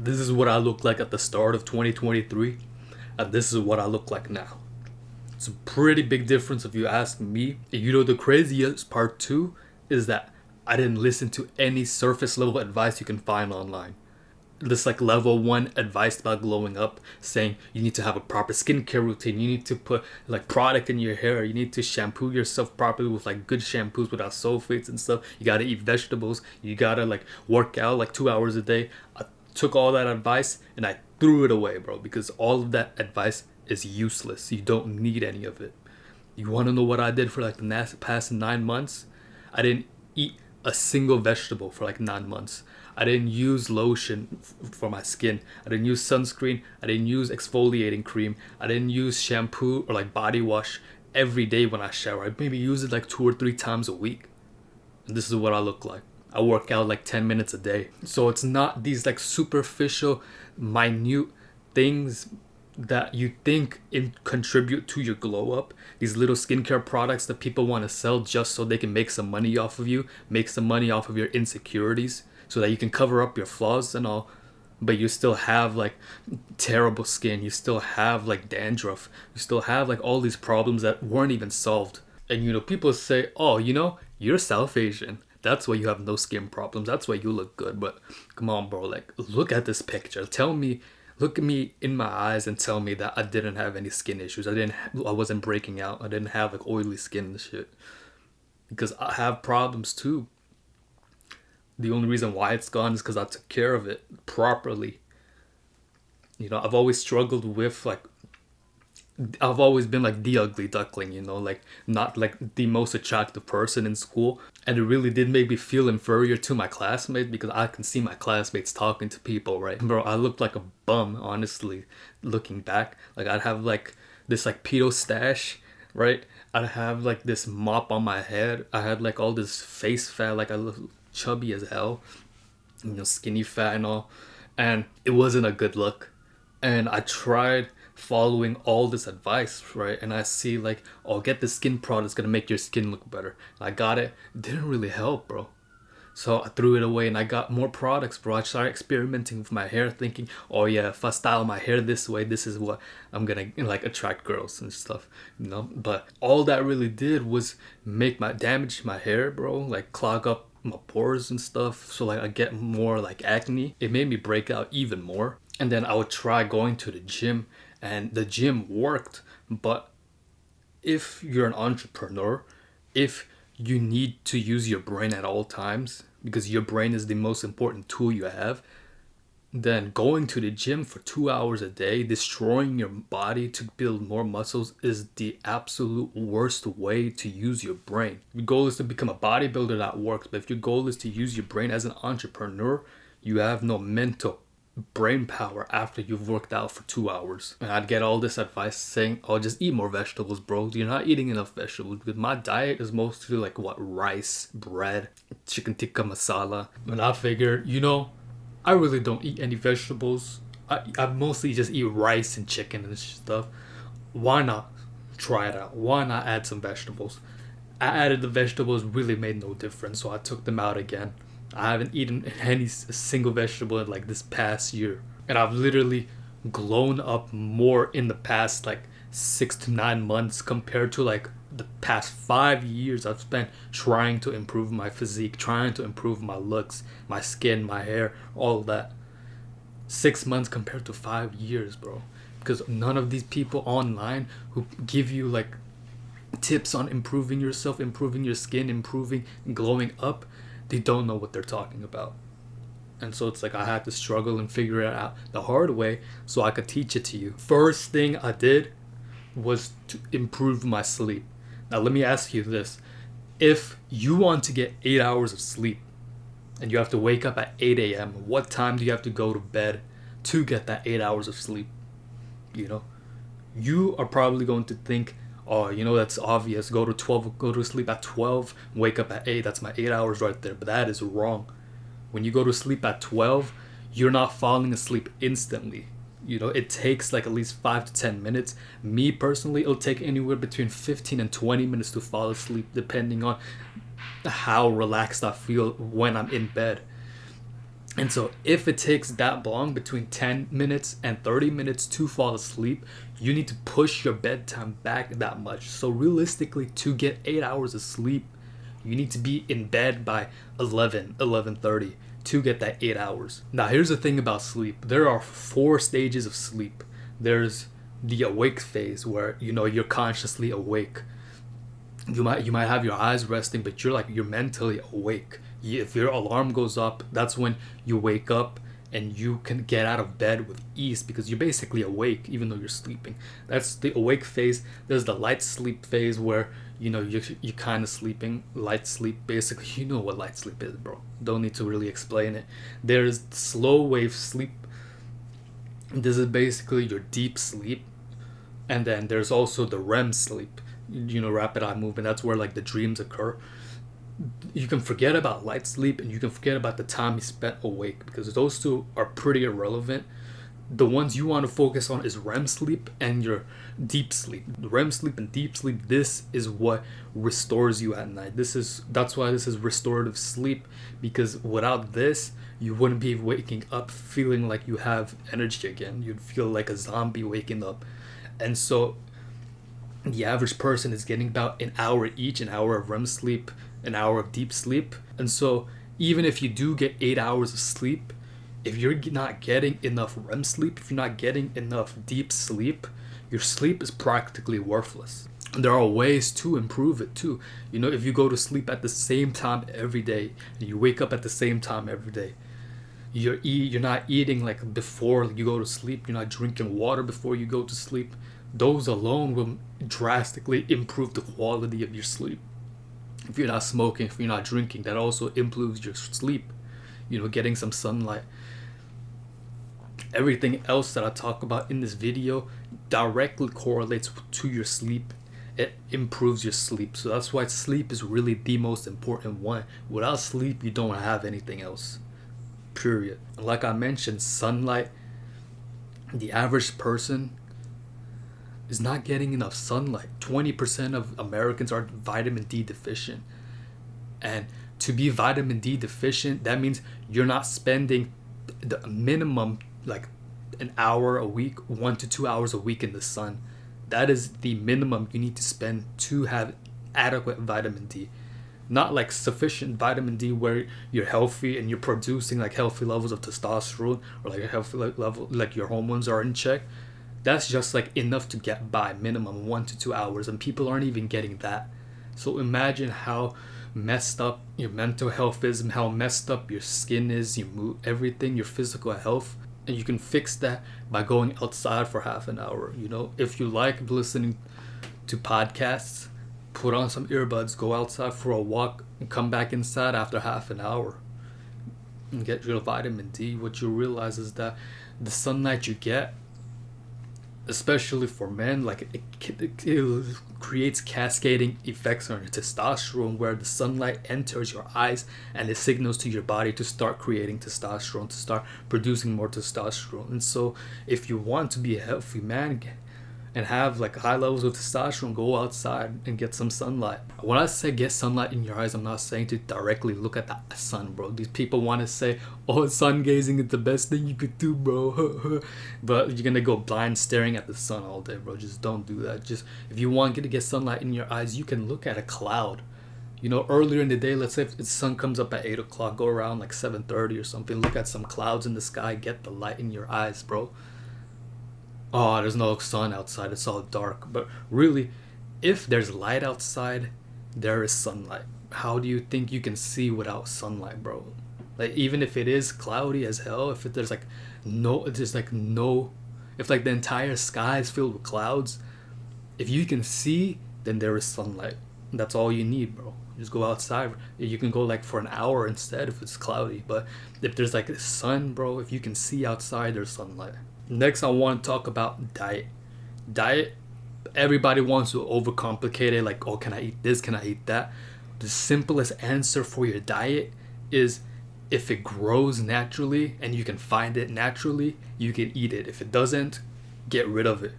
This is what I looked like at the start of 2023, and this is what I look like now. It's a pretty big difference if you ask me. You know, the craziest part too is that I didn't listen to any surface level advice you can find online. This like level one advice about glowing up, saying you need to have a proper skincare routine, you need to put like product in your hair, you need to shampoo yourself properly with like good shampoos without sulfates and stuff, you gotta eat vegetables, you gotta like work out like 2 hours a day. I took all that advice and I threw it away, bro, because all of that advice is useless. You don't need any of it. You want to know what I did for like the past 9 months? I didn't eat a single vegetable for like 9 months. I didn't use lotion for my skin. I didn't use sunscreen. I didn't use exfoliating cream. I didn't use shampoo or like body wash every day when I shower. I maybe use it like 2 or 3 times a week. And this is what I look like. I work out like 10 minutes a day. So it's not these like superficial, minute things that you think contribute to your glow up. These little skincare products that people want to sell just so they can make some money off of you, make some money off of your insecurities, so that you can cover up your flaws and all. But you still have like terrible skin, you still have like dandruff, you still have like all these problems that weren't even solved. And you know, people say, oh, you know, you're South Asian, that's why you have no skin problems, that's why you look good. But come on, bro, like look at this picture, tell me, look at me in my eyes and tell me that I didn't have any skin issues. I wasn't breaking out, I didn't have like oily skin and shit, because I have problems too. The only reason why it's gone is because I took care of it properly. You know, I've always struggled with like, I've always been like the ugly duckling, you know, like not like the most attractive person in school. And it really did make me feel inferior to my classmates, because I can see my classmates talking to people, right? Bro, I looked like a bum, honestly, looking back. Like I'd have like this like pedo stash, right? I'd have like this mop on my head. I had like all this face fat, like I look chubby as hell, you know, skinny fat and all. And it wasn't a good look. And I tried following all this advice, right? And I see like, oh, get this skin product, it's gonna make your skin look better. And I got it. It didn't really help, bro. So I threw it away and I got more products, bro. I started experimenting with my hair, thinking, oh yeah, if I style my hair this way, this is what I'm gonna like attract girls and stuff, you know. But all that really did was make my damage my hair, bro. Like clog up my pores and stuff. So like I get more like acne. It made me break out even more. And then I would try going to the gym, and the gym worked. But if you're an entrepreneur, if you need to use your brain at all times, because your brain is the most important tool you have, then going to the gym for 2 hours a day, destroying your body to build more muscles, is the absolute worst way to use your brain. If your goal is to become a bodybuilder, that works. But if your goal is to use your brain as an entrepreneur, you have no mental brain power after you've worked out for 2 hours. And I'd get all this advice saying, oh, just eat more vegetables, bro. You're not eating enough vegetables. Because my diet is mostly like what, rice, bread, chicken tikka masala. And I figured, you know, I really don't eat any vegetables. I mostly just eat rice and chicken and stuff. Why not try it out? Why not add some vegetables? I added the vegetables, really made no difference, so I took them out again. I haven't eaten any single vegetable in like this past year. And I've literally grown up more in the past like 6 to 9 months compared to like the past 5 years I've spent trying to improve my physique, trying to improve my looks, my skin, my hair, all of that. 6 months compared to 5 years, bro. Because none of these people online who give you like tips on improving yourself, improving your skin, improving, glowing up, they don't know what they're talking about. And so it's like I had to struggle and figure it out the hard way so I could teach it to you. First thing I did was to improve my sleep. Now let me ask you this. If you want to get 8 hours of sleep and you have to wake up at 8 a.m., what time do you have to go to bed to get that 8 hours of sleep? You know, you are probably going to think, oh, you know, that's obvious. Go to sleep at 12, wake up at 8. That's my 8 hours right there. But that is wrong. When you go to sleep at 12, you're not falling asleep instantly. You know, it takes like at least 5 to 10 minutes. Me personally, it'll take anywhere between 15 and 20 minutes to fall asleep, depending on how relaxed I feel when I'm in bed. And so if it takes that long, between 10 minutes and 30 minutes to fall asleep, you need to push your bedtime back that much. So realistically, to get 8 hours of sleep, you need to be in bed by 11:30 to get that 8 hours. Now here's the thing about sleep. There are 4 stages of sleep. There's the awake phase, where you're consciously awake. You might have your eyes resting, but you're mentally awake. If your alarm goes up, that's when you wake up and you can get out of bed with ease, because you're basically awake even though you're sleeping. That's the awake phase. There's the light sleep phase, where you're kind of sleeping. Light sleep, basically, you know what light sleep is, bro. Don't need to really explain it. There's slow wave sleep. This is basically your deep sleep. And then there's also the REM sleep, rapid eye movement. That's where like the dreams occur. You can forget about light sleep and you can forget about the time you spent awake, because those two are pretty irrelevant. The ones you want to focus on is REM sleep and your deep sleep. The REM sleep and deep sleep, this is what restores you at night. That's why this is restorative sleep, because without this, you wouldn't be waking up feeling like you have energy again. You'd feel like a zombie waking up. And so the average person is getting about an hour each, an hour of REM sleep, an hour of deep sleep. And so even if you do get 8 hours of sleep, if you're not getting enough REM sleep, if you're not getting enough deep sleep, your sleep is practically worthless. And there are ways to improve it too. If you go to sleep at the same time every day and you wake up at the same time every day, you're not eating like before you go to sleep, you're not drinking water before you go to sleep, those alone will drastically improve the quality of your sleep. If you're not smoking, if you're not drinking, that also improves your sleep. Getting some sunlight. Everything else that I talk about in this video directly correlates to your sleep. It improves your sleep. So that's why sleep is really the most important one. Without sleep, you don't have anything else. Period. Like I mentioned, sunlight. The average person is not getting enough sunlight. 20% of Americans are vitamin D deficient. And to be vitamin D deficient, that means you're not spending the minimum, like an hour a week, 1 to 2 hours a week in the sun. That is the minimum you need to spend to have adequate vitamin D. Not like sufficient vitamin D where you're healthy and you're producing like healthy levels of testosterone, or like a healthy level, like your hormones are in check. That's just like enough to get by, minimum 1 to 2 hours, and people aren't even getting that. So imagine how messed up your mental health is, and how messed up your skin is, your mood, everything, your physical health. And you can fix that by going outside for half an hour. If you like listening to podcasts, put on some earbuds, go outside for a walk, and come back inside after half an hour and get your vitamin D. What you realize is that the sunlight you get, especially for men, like it creates cascading effects on your testosterone, where the sunlight enters your eyes and it signals to your body to start creating testosterone, to start producing more testosterone. And so if you want to be a healthy man and have like high levels of testosterone, go outside and get some sunlight. When I say get sunlight in your eyes, I'm not saying to directly look at the sun, bro. These people want to say, oh, sun gazing is the best thing you could do, bro. But you're gonna go blind staring at the sun all day, bro. Just don't do that. Just, if you want to get sunlight in your eyes, you can look at a cloud. Earlier in the day, let's say if the sun comes up at 8 o'clock, go around like 7:30 or something, look at some clouds in the sky, get the light in your eyes, bro. Oh, there's no sun outside, it's all dark. But really, if there's light outside, there is sunlight. How do you think you can see without sunlight, bro? Like, even if it is cloudy as hell, if there's like no, if like the entire sky is filled with clouds, if you can see, then there is sunlight. That's all you need, bro. Just go outside. You can go like for an hour instead if it's cloudy. But if there's like sun, bro, if you can see outside, there's sunlight. Next, I want to talk about diet. Diet, everybody wants to overcomplicate it. Like, oh, can I eat this? Can I eat that? The simplest answer for your diet is, if it grows naturally and you can find it naturally, you can eat it. If it doesn't, get rid of it.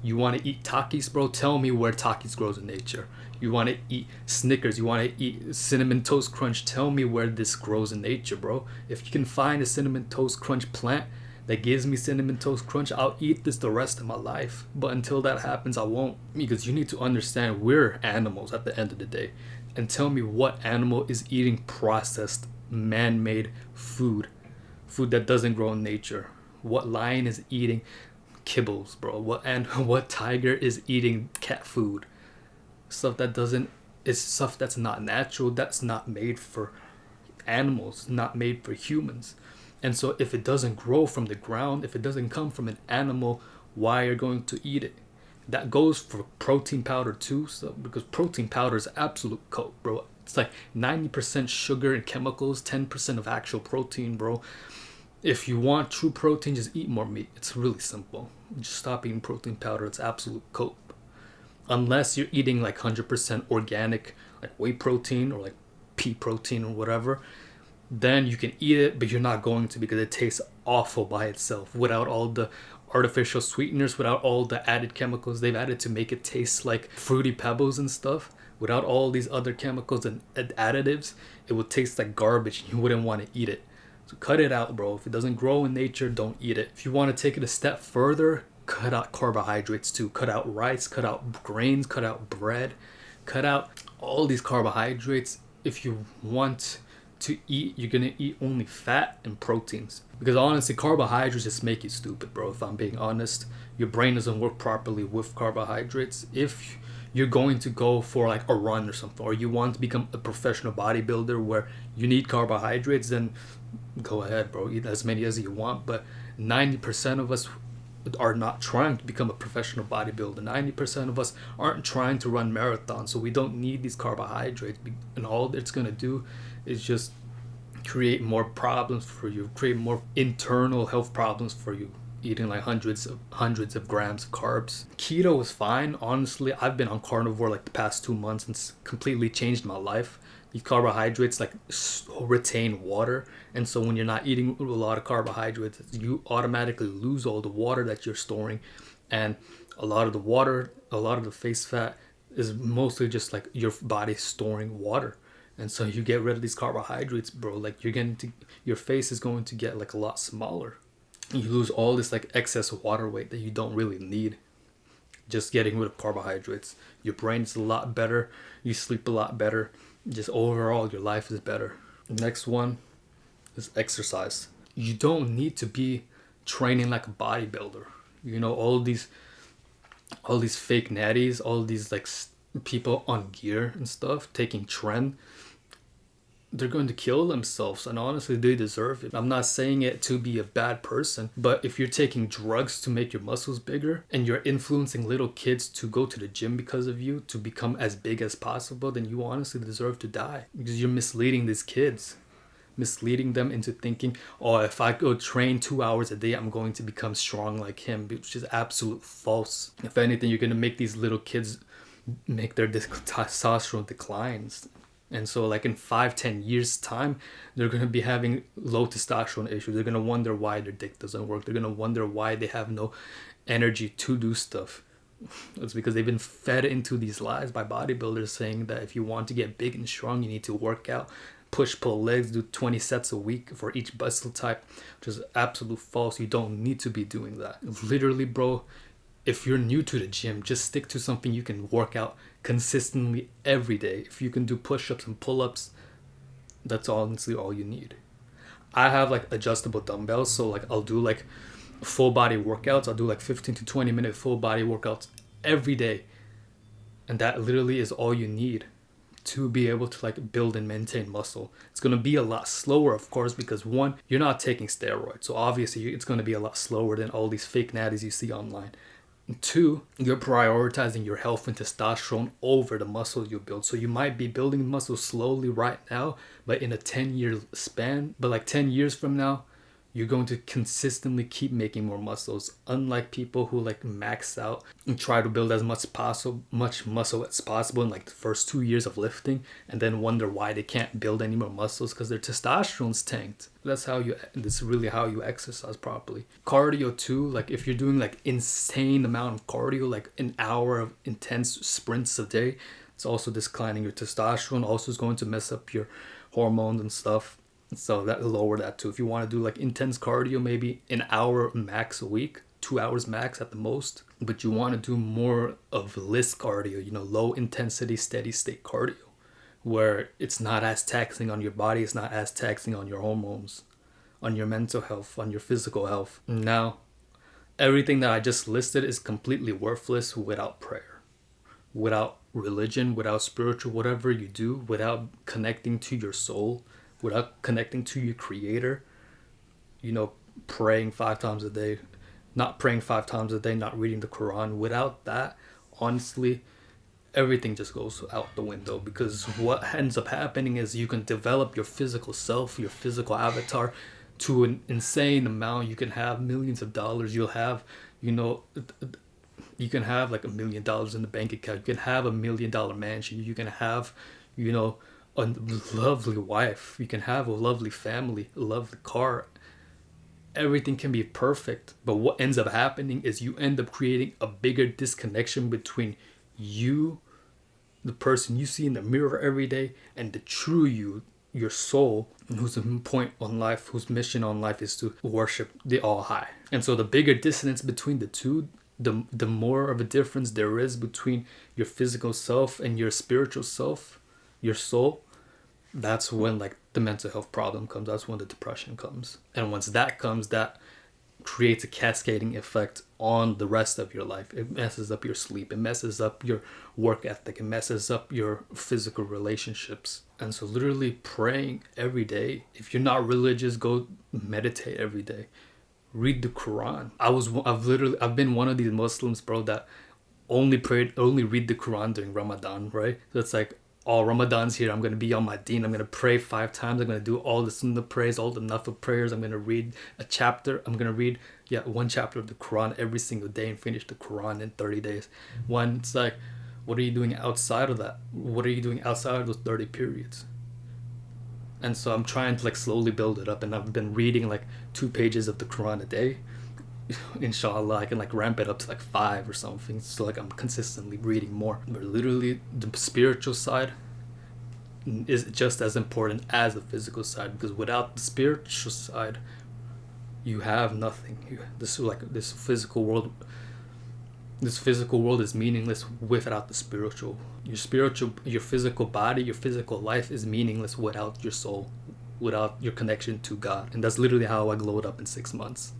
You want to eat Takis, bro? Tell me where Takis grows in nature. You want to eat Snickers, you want to eat Cinnamon Toast Crunch. Tell me where this grows in nature, bro. If you can find a Cinnamon Toast Crunch plant that gives me Cinnamon Toast Crunch, I'll eat this the rest of my life. But until that happens, I won't. Because you need to understand we're animals at the end of the day. And tell me what animal is eating processed, man-made food. Food that doesn't grow in nature. What lion is eating kibbles, bro? What tiger is eating cat food? Stuff that doesn't, it's stuff that's not natural, that's not made for animals, not made for humans. And so if it doesn't grow from the ground, if it doesn't come from an animal, why are you going to eat it? That goes for protein powder too, so because protein powder is absolute coke, bro. It's like 90% sugar and chemicals, 10% of actual protein, bro. If you want true protein, just eat more meat. It's really simple. Just stop eating protein powder. It's absolute coke. Unless you're eating like 100% organic, like whey protein or like pea protein or whatever, then you can eat it, but you're not going to, because it tastes awful by itself without all the artificial sweeteners, without all the added chemicals they've added to make it taste like Fruity Pebbles and stuff. Without all these other chemicals and additives, it would taste like garbage. You wouldn't want to eat it. So cut it out, bro. If it doesn't grow in nature, don't eat it. If you want to take it a step further, cut out carbohydrates too. Cut out rice, cut out grains, cut out bread, cut out all these carbohydrates. If you want to eat, you're gonna eat only fat and proteins. Because honestly, carbohydrates just make you stupid, bro. If I'm being honest, your brain doesn't work properly with carbohydrates. If you're going to go for like a run or something, or you want to become a professional bodybuilder where you need carbohydrates, then go ahead, bro. Eat as many as you want. But 90% of us are not trying to become a professional bodybuilder. 90% of us aren't trying to run marathons, so we don't need these carbohydrates. And all it's gonna do is just create more problems for you, create more internal health problems for you, eating like hundreds of grams of carbs. Keto is fine. Honestly, I've been on carnivore like the past 2 months and it's completely changed my life. These carbohydrates like retain water, and so when you're not eating a lot of carbohydrates, you automatically lose all the water that you're storing. And a lot of the face fat is mostly just like your body storing water. And so you get rid of these carbohydrates, bro, like your face is going to get like a lot smaller. You lose all this like excess water weight that you don't really need just getting rid of carbohydrates. Your brain is a lot better, you sleep a lot better, just overall your life is better. Next one is exercise. You don't need to be training like a bodybuilder. You know, all these fake natties, all these like people on gear and stuff taking trend, they're going to kill themselves, and honestly they deserve it. I'm not saying it to be a bad person, but if you're taking drugs to make your muscles bigger and you're influencing little kids to go to the gym because of you, to become as big as possible, then you honestly deserve to die, because you're misleading these kids, misleading them into thinking, oh, if I go train 2 hours a day, I'm going to become strong like him, which is absolute false. If anything, you're going to make these little kids make their testosterone declines. And so like in 5-10 years time, they're going to be having low testosterone issues. They're going to wonder why their dick doesn't work. They're going to wonder why they have no energy to do stuff. It's because they've been fed into these lies by bodybuilders saying that if you want to get big and strong, you need to work out, push, pull legs, do 20 sets a week for each muscle type, which is absolute false. You don't need to be doing that. Literally, bro, if you're new to the gym, just stick to something you can work out consistently every day. If you can do push-ups and pull-ups, that's honestly all you need. I have like adjustable dumbbells, so like I'll do like full body workouts. I'll do like 15 to 20 minute full body workouts every day, and that literally is all you need to be able to like build and maintain muscle. It's going to be a lot slower, of course, because one, you're not taking steroids, so obviously it's going to be a lot slower than all these fake natties you see online. Two, you're prioritizing your health and testosterone over the muscle you build. So you might be building muscle slowly right now, but in a 10-year span, but like 10 years from now, you're going to consistently keep making more muscles. Unlike people who like max out and try to build as much muscle as possible in like the first 2 years of lifting, and then wonder why they can't build any more muscles because their testosterone's tanked. This is really how you exercise properly. Cardio too, like if you're doing like insane amount of cardio, like an hour of intense sprints a day, It's also declining your testosterone. Also, is going to mess up your hormones and stuff. So that lower that too. If you want to do like intense cardio, maybe an hour max a week, 2 hours max at the most. But you want to do more of LIST cardio, low intensity, steady state cardio, where it's not as taxing on your body, it's not as taxing on your hormones, on your mental health, on your physical health. Now, everything that I just listed is completely worthless without prayer, without religion, without spiritual, whatever you do, without connecting to your soul, without connecting to your creator, praying 5 times a day, not praying 5 times a day, not reading the Quran. Without that, honestly, everything just goes out the window, because what ends up happening is you can develop your physical self, your physical avatar to an insane amount. You can have millions of dollars. You'll have, you can have like $1 million in the bank account. You can have $1 million mansion. You can have, a lovely wife. You can have a lovely family, a lovely car. Everything can be perfect, but what ends up happening is you end up creating a bigger disconnection between you, the person you see in the mirror every day, and the true you, your soul, whose point on life, whose mission on life is to worship the All High. And so the bigger dissonance between the two, the more of a difference there is between your physical self and your spiritual self, your soul, that's when like the mental health problem comes. That's when the depression comes. And once that comes, that creates a cascading effect on the rest of your life. It messes up your sleep. It messes up your work ethic. It messes up your physical relationships. And so literally praying every day. If you're not religious, go meditate every day. Read the Quran. I've been one of these Muslims, bro, that only read the Quran during Ramadan, right? So it's like, Ramadan's here, I'm going to be on my deen, I'm going to pray 5 times, I'm going to do all the sunnah prayers, all the nafil prayers, I'm going to read a chapter, I'm going to read, 1 chapter of the Quran every single day and finish the Quran in 30 days. It's like, what are you doing outside of that? What are you doing outside of those 30 periods? And so I'm trying to like slowly build it up, and I've been reading like 2 pages of the Quran a day. Inshallah, I can like ramp it up to like 5 or something, so like I'm consistently reading more. But literally the spiritual side is just as important as the physical side, because without the spiritual side you have nothing. This physical world is meaningless without the spiritual. Your physical body, your physical life is meaningless without your soul, without your connection to God. And that's literally how I glowed up in 6 months.